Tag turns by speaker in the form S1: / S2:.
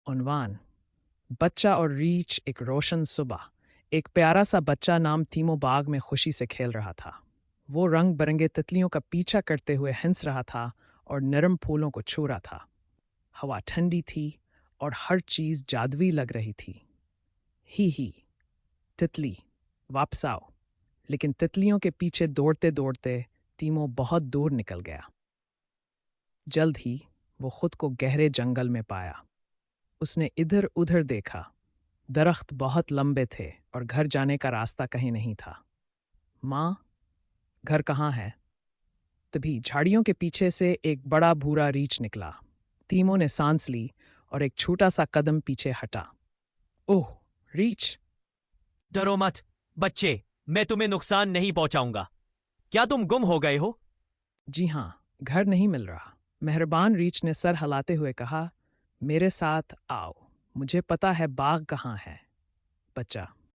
S1: उन्वान बच्चा और रीच एक रोशन सुबह। एक प्यारा सा बच्चा नाम तीमो बाग में खुशी से खेल रहा था। वो रंग बिरंगे तितलियों का पीछा करते हुए हंस रहा था और नरम फूलों को छू रहा था। हवा ठंडी थी और हर चीज जादुई लग रही थी। ही तितली वापस आओ। लेकिन तितलियों के पीछे दौड़ते दौड़ते तीमो बहुत दूर निकल गया। जल्द ही वो खुद को गहरे जंगल में पाया। उसने इधर उधर देखा। दरख्त बहुत लंबे थे और घर जाने का रास्ता कहीं नहीं था। माँ, घर कहाँ है? तभी झाड़ियों के पीछे से एक बड़ा भूरा रीछ निकला। तीमो ने सांस ली और एक छोटा सा कदम पीछे हटा। ओह, रीछ!
S2: डरो मत बच्चे, मैं तुम्हें नुकसान नहीं पहुंचाऊंगा। क्या तुम गुम हो गए हो?
S1: जी हाँ, घर नहीं मिल रहा। मेहरबान रीछ ने सर हिलाते हुए कहा, मेरे साथ आओ, मुझे पता है बाग कहाँ है। बच्चा